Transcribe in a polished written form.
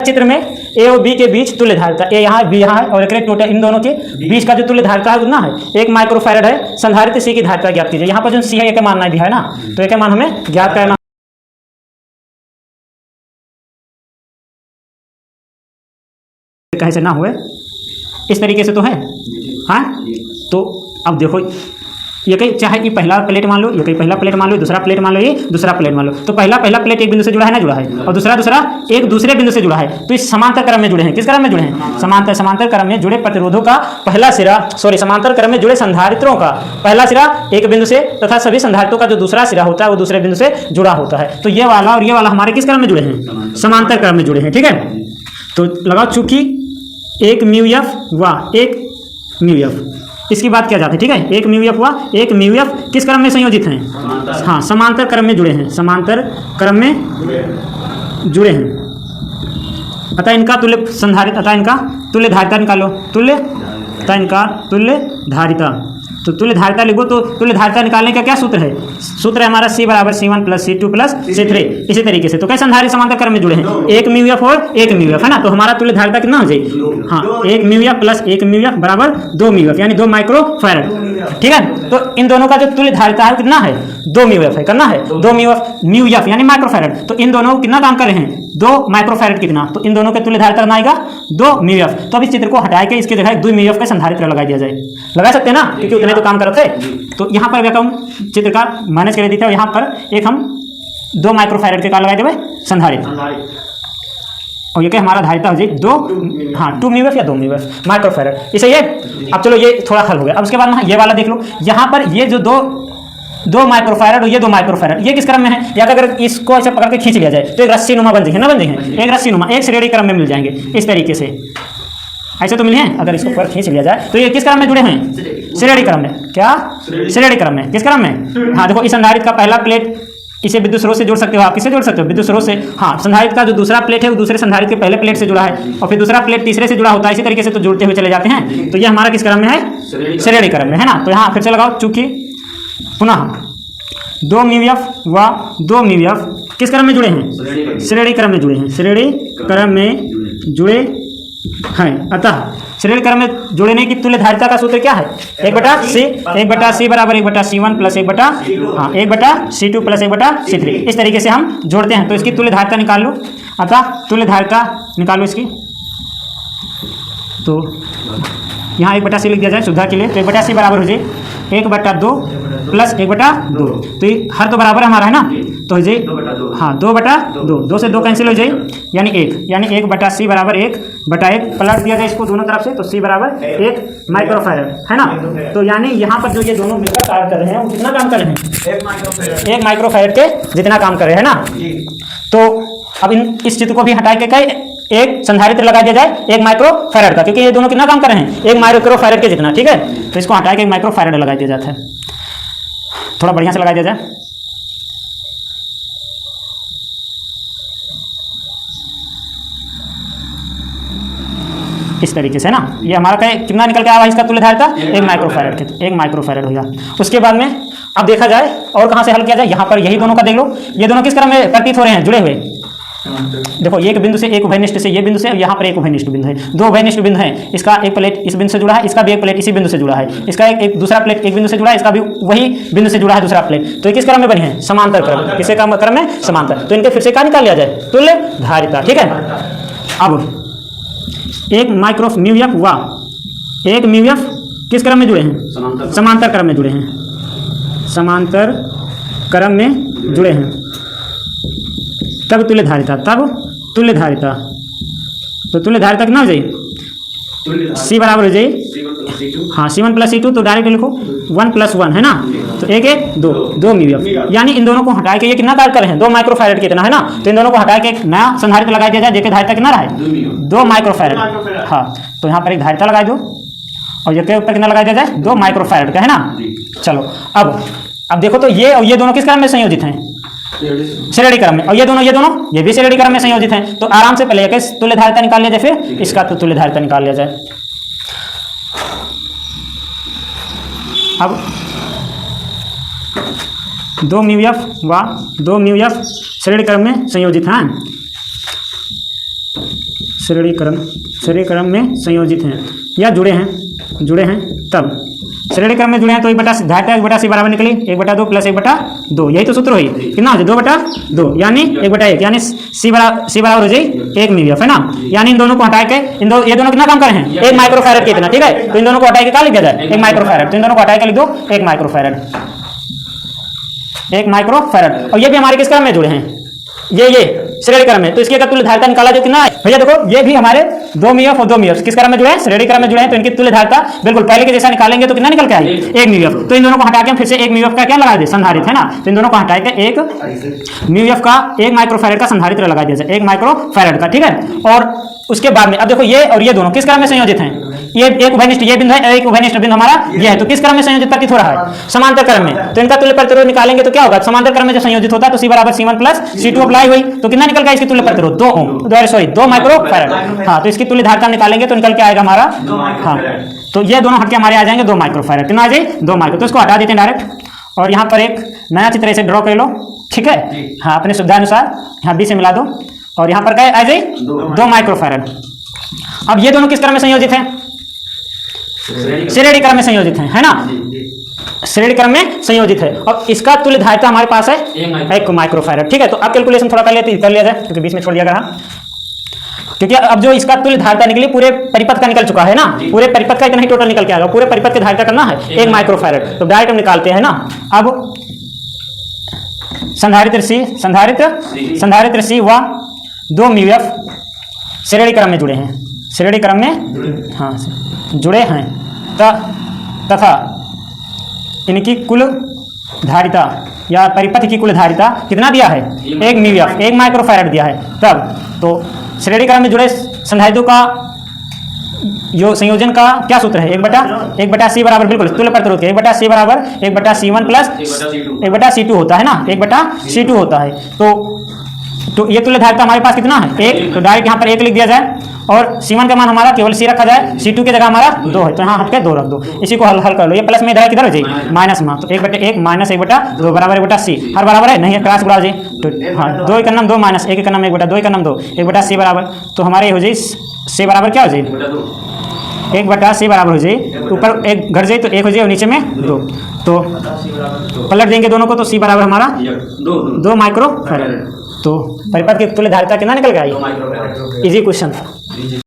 चित्र में ए और बी के बीच तुल्य धारिता, ए यहाँ बी यहाँ है और एक टोटल इन दोनों के बीच का जो तुल्य धारिता है कितना है 1 माइक्रोफैरड है। संधारित्र सी की धारिता ज्ञात कीजिए। यहाँ पर जो सी है एक मान दिया है ना, तो एक मान हमें ज्ञात करना कहीं से ना हुए, इस तरीके से तो है। हाँ, तो अब देखो ये कहीं चाहे ये पहला प्लेट मान लो, ये कहीं पहला प्लेट मान लो, दूसरा प्लेट मान लो, ये दूसरा प्लेट मान लो, तो पहला प्लेट एक बिंदु से जुड़ा है ना, जुड़ा है, और दूसरा एक दूसरे बिंदु से जुड़ा है, तो इस समांतर क्रम में जुड़े हैं। किस क्रम में जुड़े हैं? समांतर क्रम में जुड़े प्रतिरोधों का पहला सिरा, समांतर क्रम में जुड़े संधारित्रों का पहला सिरा एक बिंदु से तथा सभी संधारित्रों का जो दूसरा सिरा होता है वो दूसरे बिंदु से जुड़ा होता है। तो ये वाला और ये वाला हमारे किस क्रम में जुड़े हैं? समांतर क्रम में जुड़े हैं। ठीक है, तो लगाओ चूंकि एक म्यू एफ व एक म्यू एफ, इसकी बात किया जाता है। ठीक है, एक म्यू एफ व एक म्यू एफ किस क्रम में संयोजित हैं? हाँ, समांतर क्रम में जुड़े हैं, समांतर क्रम में जुड़े हैं। अतः इनका तुल्य संधारित, अतः इनका तुल्य धारिता निकालो, अतः इनका तुल्य धारिता। तो तुल्य धारिता लिखो, तो तुल्य धारिता निकालने का क्या सूत्र है? सूत्र है हमारा C बराबर C1 plus C2 plus C3। इसी तरीके से तो कैसे संधारित्र समांतर क्रम में जुड़े हैं? एक म्यू एफ और एक म्यू एफ है ना, तो हमारा तुल्य धारिता कितना हो जाए? हाँ, एक म्यू एफ प्लस एक म्यू एफ बराबर 2 म्यू एफ, यानी 2 माइक्रोफैरड। ठीक है, तो इन दोनों का जो तुल्य धारिता है कितना है? 2 म्यू एफ है, करना है 2 म्यू एफ यानी माइक्रोफैरड। तो इन दोनों को कितना काम कर रहे हैं? 2 माइक्रोफैरड कितना, तो इन दोनों के तुल्य धारिता कितना आएगा? 2 म्यू एफ। तो अब इस चित्र को हटा के इसकी जगह 2 म्यू एफ का संधारित्र लगा दिया जाए, लगा सकते हैं ना, क्योंकि उतने तो काम कर रहे थे। तो यहाँ पर हम चित्र का मैनेज कर देते हैं, यहाँ पर एक हम 2 माइक्रोफैरड के का लगा देंगे संधारित्र, और ये क्या हमारा धारिता हो जाए 2, हाँ 2 म्यू एफ या 2 म्यू एफ माइक्रोफैरड। इसे ये अब चलो ये थोड़ा हल हो गया। अब उसके बाद में ये वाला देख लो, यहाँ पर ये जो 2 माइक्रोफैरड और ये 2 माइक्रोफैरड, ये किस क्रम में है? या अगर इसको ऐसे पकड़ के खींच लिया जाए तो एक रस्सी नुमा बन जाएंगे ना, बन जाएंगे एक रस्सी नुमा, एक श्रेणी क्रम में मिल जाएंगे। इस तरीके से ऐसे तो मिले हैं, अगर इसको पर खींच लिया जाए तो ये किस क्रम में जुड़े हैं? श्रेणी क्रम में। क्या? श्रेणी क्रम में। किस क्रम में? हाँ देखो, इस संधारित्र का पहला प्लेट इसे विद्युत स्रोत से जोड़ सकते हो आप, किससे जोड़ सकते हो? विद्युत स्रोत से। हाँ, संधारित्र का जो दूसरा प्लेट है वो दूसरे संधारित्र के पहले प्लेट से जुड़ा है, और फिर दूसरा प्लेट तीसरे से जुड़ा होता है। इसी तरीके से तो जुड़ते हुए चले जाते हैं। तो ये हमारा किस क्रम में है? श्रेणी क्रम में है ना। तो यहाँ फिर से लगाओ, चूंकि पुनः 2 म्यू एफ व 2 म्यू एफ किस क्रम में जुड़े हैं? श्रेणी क्रम में जुड़े हैं, श्रेणी क्रम में जुड़े हैं। अतः श्रेणी क्रम में जुड़ने की तुल्य धारिता का सूत्र क्या है? 1/C बराबर 1/C1 plus 1/C2 plus 1/C3। इस तरीके से हम जोड़ते हैं। तो इसकी तुल्य धारिता निकाल लो, अतः तुल्य धारिता निकालो इसकी। तो यहाँ 1/C लिख दिया जाए सुविधा के लिए, तो 1/C बराबर हो जाए 1/2 प्लस 1/2। तो ये हर तो बराबर हमारा है ना, तो हो जाए हाँ 2/2, 2 से 2 कैंसिल हो जाए, यानी 1, यानी 1/C बराबर 1/1 पलट दिया जाए इसको दोनों तरफ से, तो C बराबर 1 माइक्रोफैरड है ना। तो यानी यहाँ पर जो ये दोनों मिलकर कार्य कर रहे हैं वो कितना काम कर रहे हैं? 1 माइक्रोफैरड के जितना काम कर रहे हैं ना। तो अब इस चित्र को भी हटा के कई एक संधारित्र लगा दिया जाए 1 माइक्रोफैरड का, क्योंकि ये दोनों कितना काम कर रहे हैं? 1 माइक्रोफैरड के जितना। ठीक है, तो इसको हटा के 1 माइक्रोफैरड लगा दिया जाता है, थोड़ा बढ़िया से लगा दिया जाए। इस तरीके से ना, ये हमारा कितना निकल के आया इसका तुल्य धारिता? 1 माइक्रोफैरड के, 1 माइक्रोफैरड हो गया। उसके बाद में अब देखा जाए और कहाँ से हल किया जाए। यहाँ पर यही दोनों का देख लो, ये दोनों किस क्रम में प्रतीत हो रहे हैं? जुड़े हुए। देखो, एक बिंदु से एक उभयनिष्ठ से ये बिंदु से, और यहाँ पर एक उभयनिष्ठ बिंदु है, 2 उभयनिष्ठ बिंदु हैं। इसका एक प्लेट इस बिंदु से जुड़ा है, इसका भी एक प्लेट इसी बिंदु से जुड़ा है, इसका एक दूसरा प्लेट एक बिंदु से जुड़ा है, इसका भी वही बिंदु से जुड़ा है दूसरा प्लेट। तो ये किस क्रम में बने हैं? समांतर क्रम। किसके क्रम में? समांतर। तो इनके फिर से क्या निकाल लिया जाए? तुल्य धारिता। ठीक है, अब 1 माइक्रो म्यू एफ व 1 म्यू एफ किस क्रम में जुड़े हैं? समांतर क्रम में जुड़े हैं, समांतर क्रम में जुड़े हैं। तब तुल्य धारिता, तो तुल्य धारिता कितना हो जाए? C बराबर हो जाए हाँ C1 प्लस C2, तो डायरेक्ट लिखो 1 + 1 है ना, तो 1 1 2 म्यू एफ, यानी इन दोनों को हटा के ये कितना कार्य कर रहे हैं? 2 माइक्रोफैरड कितना है ना। तो इन दोनों को हटा के एक नया संधारित्र लगा दिया जाए, जेके धारिता कितना रहा है? 2 माइक्रोफैरड। हाँ, तो यहाँ पर एक धारिता लगा दो, और ये के ऊपर कितना लगा दिया जाए? 2 माइक्रोफैरड का है ना। चलो अब देखो, तो ये और ये दोनों किस क्रम में संयोजित हैं? श्रेणी क्रम में। और ये दोनों ये भी श्रेणी क्रम में संयोजित हैं। तो आराम से पहले तुल्य धारिता निकाल लिया जाए, फिर इसका तो तुल्य धारिता निकाल लिया जाए। अब 2 म्यू एफ व 2 म्यू एफ श्रेणी क्रम में संयोजित हैं। श्रेणी क्रम में संयोजित हैं या जुड़े हैं तब श्रेणी क्रम में जुड़े हैं तो 1/धारिता 1/c बराबर निकली 1/2 प्लस 1/2 यही तो सूत्र हुई कितना हो जाए 2/2 यानी 1/1 यानी c बराबर हो जाए 1 म्यू एफ है ना। यानी इन दोनों को हटा के ये दोनों कितना काम कर रहे हैं 1 माइक्रोफैरड के इतना, ठीक है। तो इन दोनों को हटा के क्या लिख दिया जाए 1 माइक्रोफैरड। तो इन दोनों को हटा के लिख दो 1 माइक्रोफैरड। और ये भी हमारे किस क्रम में जुड़े हैं ये श्रेणी क्रम में। तो इसकी अगर तुल्य धारिता निकाला जो कितना है भैया देखो ये भी हमारे 2 म्यू एफ और 2 म्यू एफ किस क्रम में जुड़े हैं श्रेणी क्रम में जुड़े हैं। तो इनकी तुल्य धारिता बिल्कुल पहले के जैसा निकालेंगे तो कितना निकल के आएगी 1 म्यू एफ। तो इन दोनों को हटा के फिर से 1 म्यू एफ का क्या लगा दे संधारित्र है ना। तो इन दोनों को हटा के 1 म्यू एफ का 1 माइक्रोफैरड का संधारित्र लगा दिया जाए 1 माइक्रोफैरड का, ठीक है। और उसके बाद में अब देखो ये और ये दोनों किस क्रम में संयोजित हैं। ये एक उभयनिष्ठ ये बिंदु है, एक उभयनिष्ठ बिंदु हमारा ये है। तो किस क्रम में संयोजित प्रतीत हो रहा है समांतर क्रम में। तो इनका तुल्य प्रतिरोध निकालेंगे तो क्या होगा समांतर क्रम में जब संयोजित होता है तो c बराबर c1 प्लस c2 अप्लाई हुई तो कितना निकल गया इसकी तुल्य प्रतिरोध 2 ओम 2 माइक्रोफैरड। हाँ तो इसकी तुल्य धारिता निकालेंगे तो निकल के आएगा हमारा हाँ तो ये दोनों हटके हमारे आ जाएंगे 2 माइक्रोफैरड। कितना आ जाए 2 माइक्रो। तो इसको हटा देते हैं डायरेक्ट और यहाँ पर एक नया चित्र ऐसे ड्रॉ कर लो, ठीक है। हाँ अपने सुविधा अनुसार यहाँ बी से मिला दो और यहाँ पर क्या आ जाए 2 माइक्रोफैरड। अब ये दोनों किस क्रम में संयोजित हैं श्रेणी क्रम में संयोजित हैं है ना, श्रेणी क्रम में संयोजित है। और इसका तुल्य धारिता हमारे पास है 1 माइक्रोफैरड, ठीक है। तो अब कैलकुलेशन थोड़ा कर लिया जाए क्योंकि बीच में छोड़ दिया गया, क्योंकि अब जो इसका तुल्य धारिता निकली पूरे परिपथ का निकल चुका है ना, पूरे परिपथ का इतना ही टोटल निकल के आएगा, पूरे परिपथ की धारिता करना है 1 माइक्रोफैरड। तो डायरेक्ट हम निकालते हैं ना। अब संधारित्र C व 2 म्यू एफ श्रेणी क्रम में जुड़े हैं, श्रेणी क्रम में हाँ जुड़े हैं तथा इनकी कुल धारिता या परिपथ की कुल धारिता कितना दिया है 1 म्यू एफ 1 माइक्रोफैरड दिया है। तब तो श्रेणी क्रम में जुड़े संधारित्रों का यो संयोजन का क्या सूत्र है 1/c बराबर बिल्कुल तुल्य प्रतिरोध 1/c बराबर 1/c1 प्लस 1/c2 होता है ना, 1/c2 होता है। तो ये तुल्य धारिता हमारे पास कितना है 1। तो डायरेक्ट यहाँ पर 1 लिख दिया जाए और C1 का मान हमारा केवल C रखा जाए, C2 की जगह हमारा 2 है तो यहाँ हट के 2 रख दो। इसी को हल कर लो, ये प्लस में इधर किधर हो जाए माइनस में। तो 1/1 माइनस 1/2 बराबर 1/c हर बराबर है नहीं है क्रॉस गुणा हो जाए। तो हाँ 2 1 नम 2 माइनस 1 1 नम 1/2 1 नम 2 1/c बराबर। तो हमारे हो जाए c बराबर क्या हो जाए 1/c बराबर हो जाए, ऊपर 1 घट जाए तो 1 हो जाए और नीचे में 2। तो पलट देंगे दोनों को तो c बराबर हमारा 2 माइक्रोफैरड। तो परिपथ की तुल्य धारिता कितना निकल गया इजी क्वेश्चन।